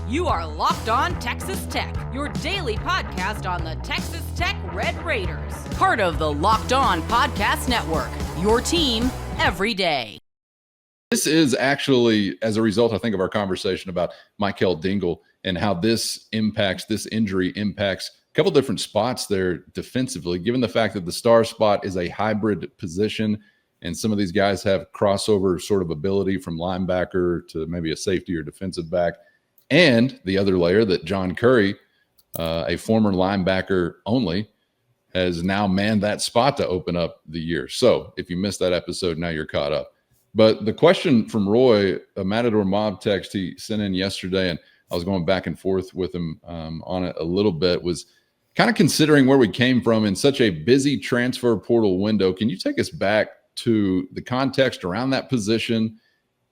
You are Locked On Texas Tech, your daily podcast on the Texas Tech Red Raiders. Part of the Locked On Podcast Network, your team every day. This is actually as a result, I think, of our conversation about Michael Dingle and how this injury impacts a couple different spots there defensively, given the fact that the star spot is a hybrid position and some of these guys have crossover sort of ability from linebacker to maybe a safety or defensive back. And the other layer that John Curry, a former linebacker only, has now manned that spot to open up the year. So if you missed that episode, now you're caught up. But the question from Roy, a Matador Mob text he sent in yesterday, and I was going back and forth with him on it a little bit, was kind of considering where we came from in such a busy transfer portal window. Can you take us back to the context around that position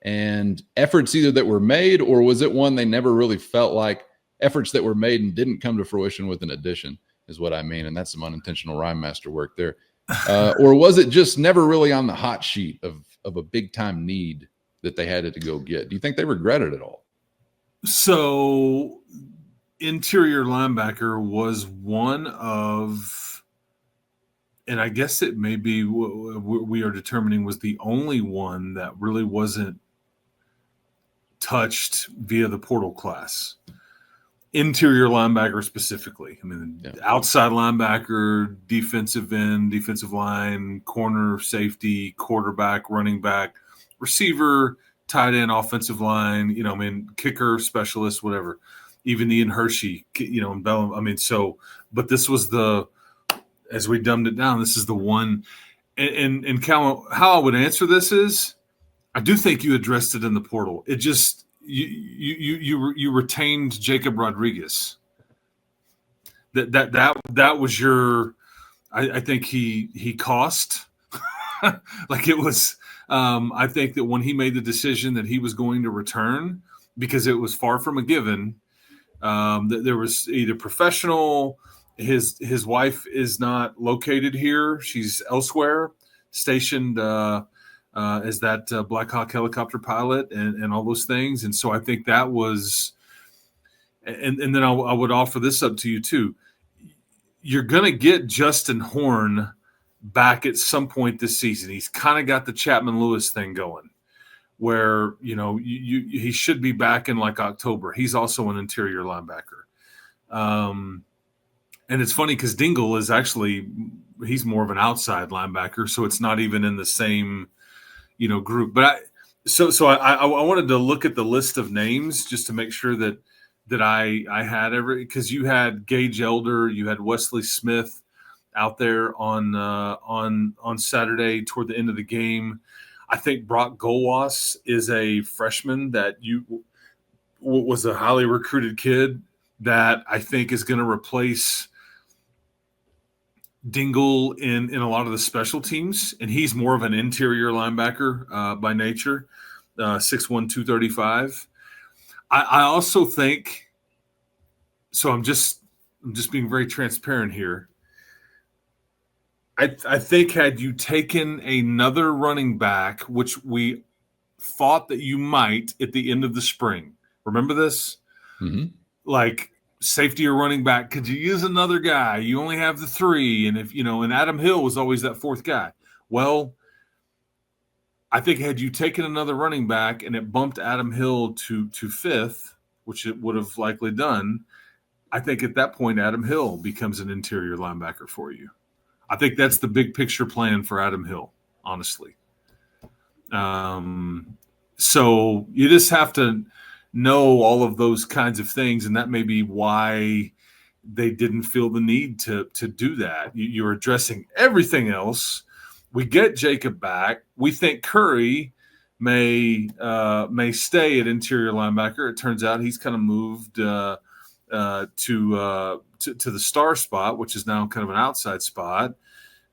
and efforts either that were made, or was it one they never really felt like efforts that were made and didn't come to fruition with an addition is what I mean. And that's some unintentional rhyme master work there. Or was it just never really on the hot sheet of a big time need that they had to go get? Do you think they regret it at all? So interior linebacker was one of, and I guess it may be we are determining was the only one that really wasn't touched via the portal class. Interior linebacker specifically. I mean, outside linebacker, defensive end, defensive line, corner, safety, quarterback, running back, receiver, tight end, offensive line, kicker, specialist, whatever. Even Ian Hershey, and Bellum. I mean, so, but this was as we dumbed it down, this is the one. And Cal, how I would answer this is, I do think you addressed it in the portal. It just you retained Jacob Rodriguez. That was your. I think he cost. Like it was. I think that when he made the decision that he was going to return, because it was far from a given, that there was either professional. His wife is not located here; she's elsewhere, stationed. As that Black Hawk helicopter pilot and all those things. And so I think that was and then I would offer this up to you too. You're going to get Justin Horn back at some point this season. He's kind of got the Chapman Lewis thing going where, he should be back in like October. He's also an interior linebacker. And it's funny because Dingle is he's more of an outside linebacker. So it's not even in the same group. But I wanted to look at the list of names just to make sure that I had because you had Gage Elder, you had Wesley Smith out there on Saturday toward the end of the game. I think Brock Golwas is a freshman that was a highly recruited kid that I think is going to replace Dingle in a lot of the special teams, and he's more of an interior linebacker by nature, 6'1", 235. I also think, so I'm just being very transparent here. I think had you taken another running back, which we thought that you might at the end of the spring, remember this? Mm-hmm. Like, safety or running back, could you use another guy? You only have the three. And and Adam Hill was always that fourth guy. Well, I think had you taken another running back and it bumped Adam Hill to fifth, which it would have likely done, I think at that point, Adam Hill becomes an interior linebacker for you. I think that's the big picture plan for Adam Hill, honestly. So you just have to know all of those kinds of things, and that may be why they didn't feel the need to do that. You're addressing everything else. We get Jacob back. We think Curry may stay at interior linebacker. It turns out he's kind of moved to the star spot, which is now kind of an outside spot.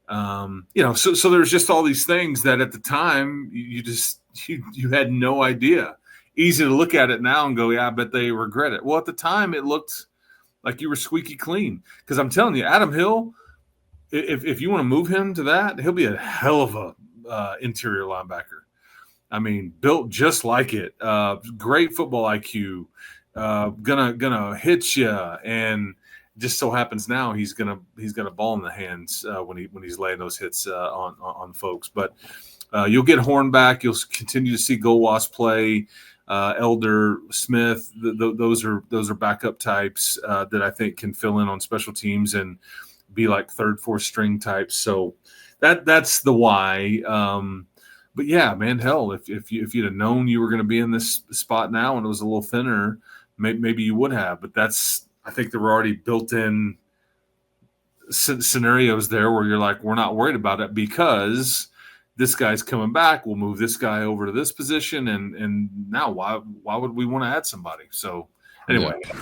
So there's just all these things that at the time you had no idea. Easy to look at it now and go, yeah, I bet they regret it. Well, at the time, it looked like you were squeaky clean. Because I'm telling you, Adam Hill, if you want to move him to that, he'll be a hell of a interior linebacker. I mean, built just like it. Great football IQ. gonna hit you, and just so happens now he's gonna ball in the hands when he's laying those hits on folks. But you'll get Hornback. You'll continue to see Goldwas play. Elder Smith. Those are backup types that I think can fill in on special teams and be like third, fourth string types. So that's the why. But yeah, man, hell, if you'd have known you were going to be in this spot now and it was a little thinner, maybe you would have. But I think there were already built-in scenarios there where you're like, we're not worried about it because this guy's coming back. We'll move this guy over to this position, and now why would we want to add somebody? So anyway. Yeah.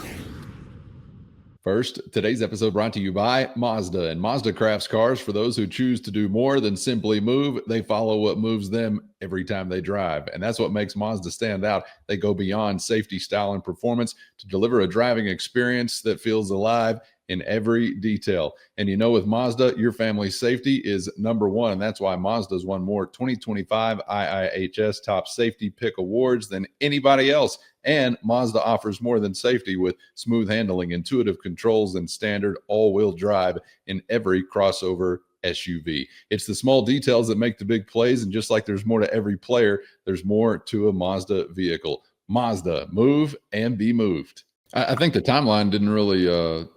First, today's episode brought to you by Mazda. And Mazda crafts cars for those who choose to do more than simply move. They follow what moves them every time they drive. And that's what makes Mazda stand out. They go beyond safety, style, and performance to deliver a driving experience that feels alive in every detail. And you know, with Mazda, your family's safety is number one. And that's why Mazda's won more 2025 IIHS Top Safety Pick Awards than anybody else. And Mazda offers more than safety with smooth handling, intuitive controls, and standard all-wheel drive in every crossover SUV. It's the small details that make the big plays. And just like there's more to every player, there's more to a Mazda vehicle. Mazda, move and be moved. I think the timeline didn't really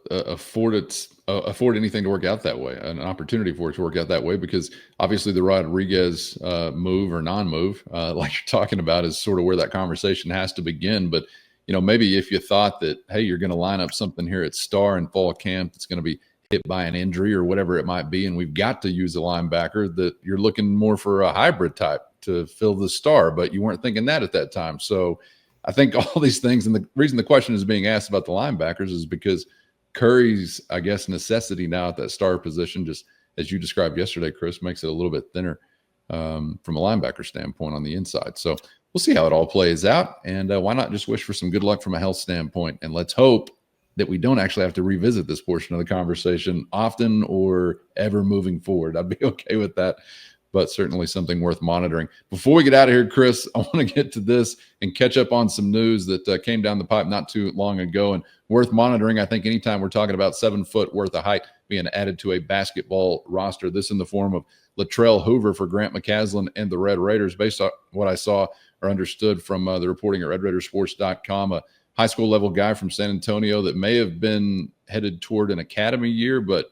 afford anything to work out that way, an opportunity for it to work out that way, because obviously the Rodriguez move or non-move, like you're talking about, is sort of where that conversation has to begin. But, you know, maybe if you thought that, hey, you're going to line up something here at Star in fall camp that's going to be hit by an injury or whatever it might be, and we've got to use a linebacker, that you're looking more for a hybrid type to fill the Star, but you weren't thinking that at that time. So I think all these things, and the reason the question is being asked about the linebackers is because Curry's, I guess, necessity now at that star position, just as you described yesterday, Chris, makes it a little bit thinner from a linebacker standpoint on the inside. So we'll see how it all plays out, and why not just wish for some good luck from a health standpoint, and let's hope that we don't actually have to revisit this portion of the conversation often or ever moving forward. I'd be okay with that, but certainly something worth monitoring. Before we get out of here, Chris, I want to get to this and catch up on some news that came down the pipe not too long ago and worth monitoring. I think anytime we're talking about 7 foot worth of height being added to a basketball roster, this in the form of Latrell Hoover for Grant McCasland and the Red Raiders, based on what I saw or understood from the reporting at RedRaidersports.com, a high school level guy from San Antonio that may have been headed toward an academy year, but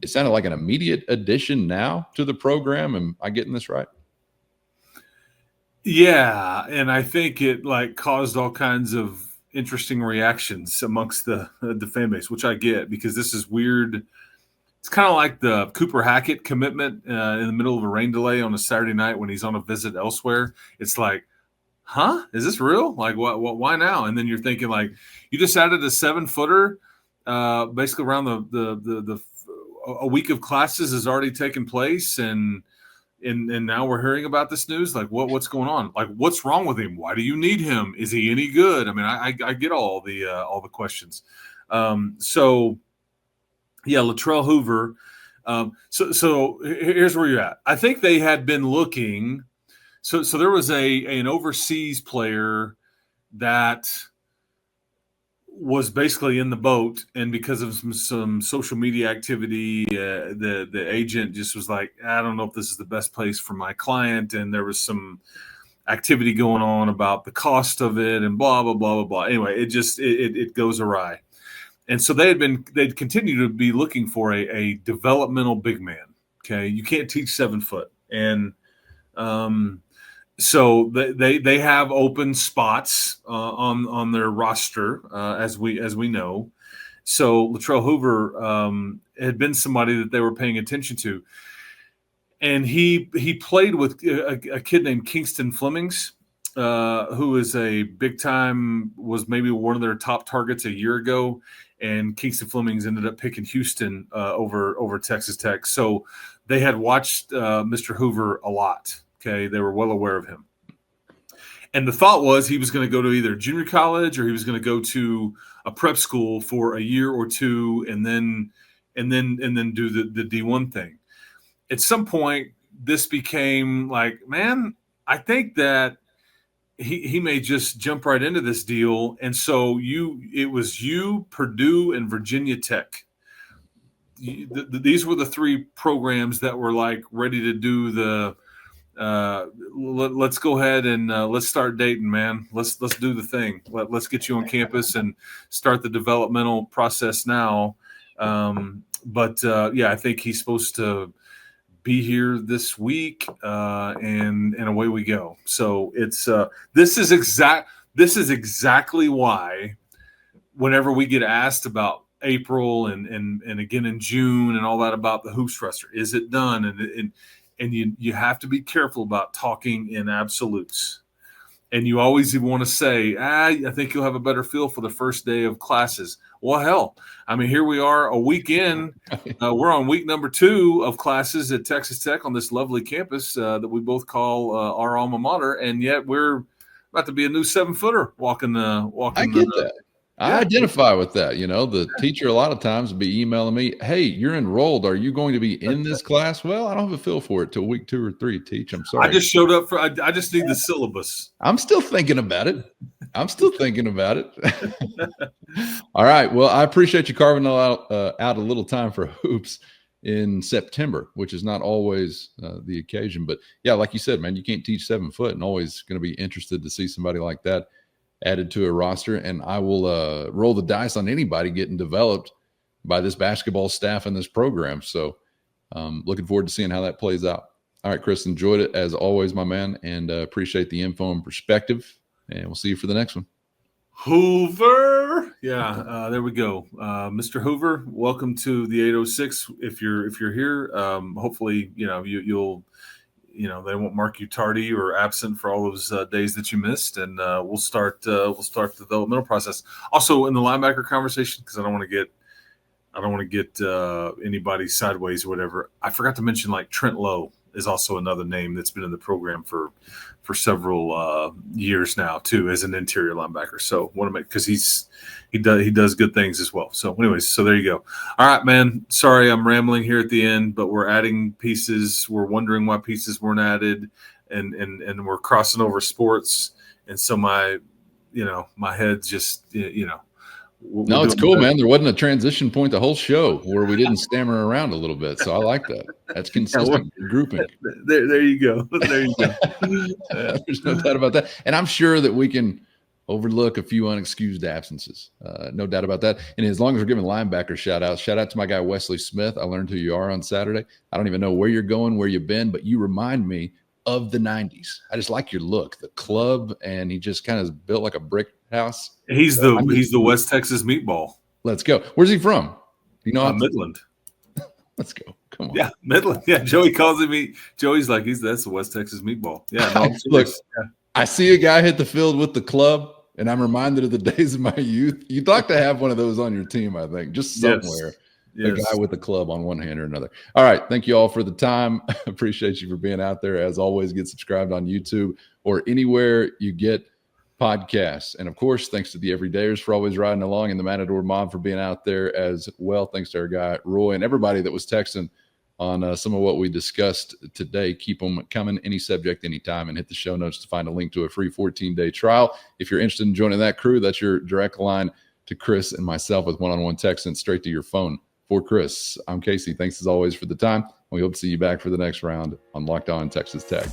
it sounded like an immediate addition now to the program. Am I getting this right? Yeah, and I think it caused all kinds of interesting reactions amongst the fan base, which I get, because this is weird. It's kind of like the Cooper Hackett commitment in the middle of a rain delay on a Saturday night when he's on a visit elsewhere. It's like, huh? Is this real? Like, what? Why now? And then you're thinking, like, you just added a 7-footer, basically around the a week of classes has already taken place, and now we're hearing about this news. Like, what's going on? Like, what's wrong with him? Why do you need him? Is he any good? I mean, I get all the questions. So yeah, Latrell Hoover. So here's where you're at. I think they had been looking. So there was an overseas player that was basically in the boat, and because of some social media activity, the agent just was like, I don't know if this is the best place for my client, and there was some activity going on about the cost of it and blah blah blah blah blah. Anyway, it goes awry, and so they'd continue to be looking for a developmental big man. Okay, you can't teach 7 foot, and so they have open spots on their roster, as we know. So Latrell Hoover had been somebody that they were paying attention to, and he played with a kid named Kingston Flemings, who is a big time, was maybe one of their top targets a year ago, and Kingston Flemings ended up picking Houston over Texas Tech. So they had watched Mr. Hoover a lot. Okay, they were well aware of him. And the thought was he was going to go to either junior college or he was going to go to a prep school for a year or two and then do the D1 thing. At some point, this became like, man, I think that he may just jump right into this deal. And so it was you, Purdue, and Virginia Tech. These were the three programs that were like ready to do the let's go ahead and let's start dating, man. Let's do the thing. Let's get you on campus and start the developmental process now. I think he's supposed to be here this week, and away we go. So it's this is exactly why whenever we get asked about April and again in June and all that about the hoops presser, is it done? And you have to be careful about talking in absolutes. And you always want to say, I think you'll have a better feel for the first day of classes. Well, hell, I mean, here we are a week in. We're on week number 2 of classes at Texas Tech on this lovely campus that we both call our alma mater, and yet we're about to be a new 7-footer walking. I get that. I identify with that. You know, the teacher a lot of times will be emailing me, hey, you're enrolled. Are you going to be in this class? Well, I don't have a feel for it till week 2 or 3, teach. I'm sorry. I just showed up I just need the syllabus. I'm still thinking about it. All right. Well, I appreciate you carving out a little time for hoops in September, which is not always the occasion. But yeah, like you said, man, you can't teach 7 foot, and always going to be interested to see somebody like that added to a roster. And I will roll the dice on anybody getting developed by this basketball staff and this program. So looking forward to seeing how that plays out. All right, Chris, enjoyed it as always, my man, and appreciate the info and perspective. And we'll see you for the next one. Hoover. Yeah, there we go. Mr. Hoover, welcome to the 806. If you're here, hopefully, you'll they won't mark you tardy or absent for all those days that you missed, and we'll start the developmental process. Also in the linebacker conversation, because I don't want to get anybody sideways or whatever. I forgot to mention, like, Trent Lowe is also another name that's been in the program for several years now too, as an interior linebacker. So want to make, because he does good things as well. So anyways, so there you go. All right, man. Sorry, I'm rambling here at the end, but we're adding pieces. We're wondering why pieces weren't added, and we're crossing over sports. And so my head's just No, it's cool, man. There wasn't a transition point the whole show where we didn't stammer around a little bit. So I like that. That's consistent grouping. There you go. There you go. There's no doubt about that. And I'm sure that we can overlook a few unexcused absences. No doubt about that. And as long as we're giving linebacker shout out to my guy, Wesley Smith. I learned who you are on Saturday. I don't even know where you're going, where you've been, but you remind me of the 90s. I just like your look, the club, and he just kind of built like a brick house. He's the West Texas meatball. Let's go. Where's he from? Midland. Let's go. Come on. Yeah, Midland. Yeah, Joey calls him. Joey's like, that's the West Texas meatball. Yeah. No, look, I see a guy hit the field with the club, and I'm reminded of the days of my youth. You'd like to have one of those on your team, I think, just somewhere. Yes. A guy with a club on one hand or another. All right. Thank you all for the time. Appreciate you for being out there. As always, get subscribed on YouTube or anywhere you get podcasts. And of course, thanks to the everydayers for always riding along, and the Matador Mob for being out there as well. Thanks to our guy, Roy, and everybody that was texting on some of what we discussed today. Keep them coming, any subject, anytime, and hit the show notes to find a link to a free 14-day trial. If you're interested in joining that crew, that's your direct line to Chris and myself with one-on-one texting straight to your phone. For Chris, I'm Casey. Thanks as always for the time. We hope to see you back for the next round on Locked On Texas Tech.